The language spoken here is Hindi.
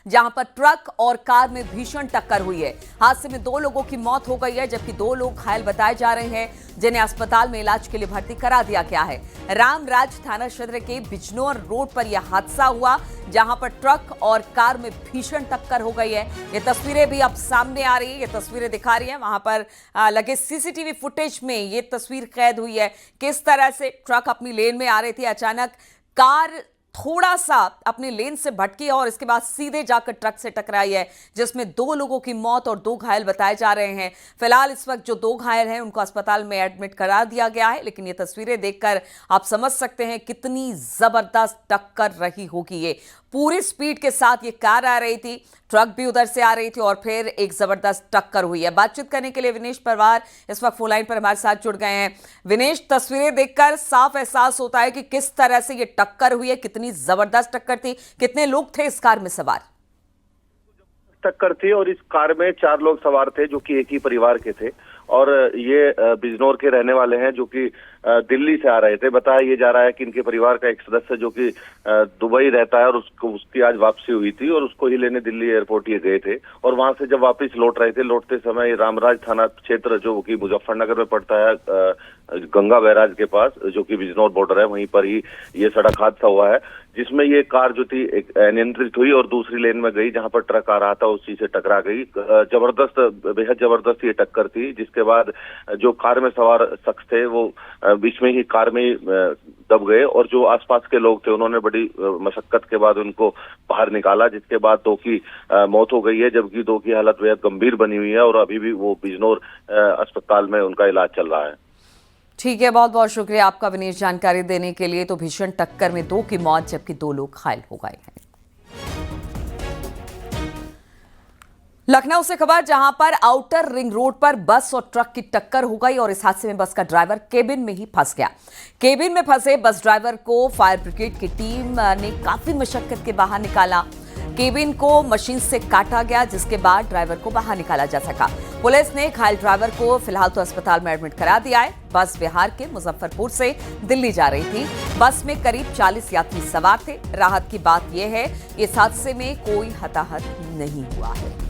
जहां पर ट्रक और कार में भीषण टक्कर हुई है। हादसे में 2 लोगों की मौत हो गई है, जबकि 2 लोग घायल बताए जा रहे हैं, जिन्हें अस्पताल में इलाज के लिए भर्ती करा दिया गया है। रामराज थाना क्षेत्र के बिजनौर रोड पर यह हादसा हुआ, जहां पर ट्रक और कार में भीषण टक्कर हो गई है। ये तस्वीरें भी अब सामने आ रही है, ये तस्वीरें दिखा रही है, वहां पर लगे सीसीटीवी फुटेज में ये तस्वीर कैद हुई है। किस तरह से ट्रक अपनी लेन में आ रही थी, अचानक कार थोड़ा सा अपनी लेन से भटकी और इसके बाद सीधे जाकर ट्रक से टकराई है, जिसमें 2 लोगों की मौत और 2 घायल बताए जा रहे हैं। फिलहाल इस वक्त जो 2 घायल हैं उनको अस्पताल में एडमिट करा दिया गया है, लेकिन ये तस्वीरें देखकर आप समझ सकते हैं कितनी जबरदस्त टक्कर रही होगी। ये पूरी स्पीड के साथ ये कार आ रही थी, ट्रक भी उधर से आ रही थी और फिर एक जबरदस्त टक्कर हुई है। बातचीत करने के लिए विनेश परवार इस वक्त फोन लाइन पर हमारे साथ जुड़ गए हैं। विनेश, तस्वीरें देखकर साफ एहसास होता है कि किस तरह से ये टक्कर हुई है, कितनी जबरदस्त टक्कर थी। कितने लोग थे इस कार में सवार? टक्कर थी और इस कार में 4 लोग सवार थे जो कि एक ही परिवार के थे और ये बिजनौर के रहने वाले हैं जो कि दिल्ली से आ रहे थे। बताया ये जा रहा है कि इनके परिवार का एक सदस्य जो कि दुबई रहता है और उसकी आज वापसी हुई थी और उसको ही लेने दिल्ली एयरपोर्ट ये गए थे और वहां से जब वापस लौट रहे थे, लौटते समय रामराज थाना क्षेत्र जो कि मुजफ्फरनगर में पड़ता है, गंगा बैराज के पास जो कि बिजनौर बॉर्डर है, वहीं पर ही ये सड़क हादसा हुआ है, जिसमें ये कार जो थी एक अनियंत्रित हुई और दूसरी लेन में गई, जहां पर ट्रक आ रहा था उसी से टकरा गई। जबरदस्त, बेहद जबरदस्त ये टक्कर थी, जिसके बाद जो कार में सवार शख्स थे वो बीच में ही कार में दब गए और जो आसपास के लोग थे उन्होंने बड़ी मशक्कत के बाद उनको बाहर निकाला, जिसके बाद 2 की मौत हो गई है, जबकि 2 की हालत बेहद गंभीर बनी हुई है और अभी भी वो बिजनौर अस्पताल में उनका इलाज चल रहा है। ठीक है, बहुत बहुत शुक्रिया आपका विनेश जानकारी देने के लिए। तो भीषण टक्कर में 2 की मौत जबकि 2 लोग घायल हो गए हैं। लखनऊ से खबर, जहां पर आउटर रिंग रोड पर बस और ट्रक की टक्कर हो गई और इस हादसे में बस का ड्राइवर केबिन में ही फंस गया। केबिन में फंसे बस ड्राइवर को फायर ब्रिगेड की टीम ने काफी मशक्कत के बाहर निकाला। केबिन को मशीन से काटा गया, जिसके बाद ड्राइवर को बाहर निकाला जा सका। पुलिस ने घायल ड्राइवर को फिलहाल तो अस्पताल में एडमिट करा दिया है। बस बिहार के मुजफ्फरपुर से दिल्ली जा रही थी। बस में करीब 40 यात्री सवार थे। राहत की बात यह है, इस हादसे में कोई हताहत नहीं हुआ है।